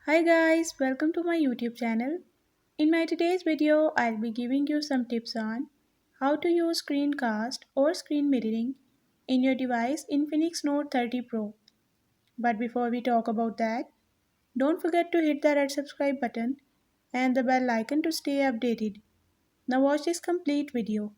Hi guys, welcome to my YouTube channel. In my today's video, I'll be giving you some tips on how to use screencast or screen mirroring in your device Infinix Note 30 Pro. But before we talk about that, don't forget to hit the red subscribe button and the bell icon to stay updated. Now watch this complete video.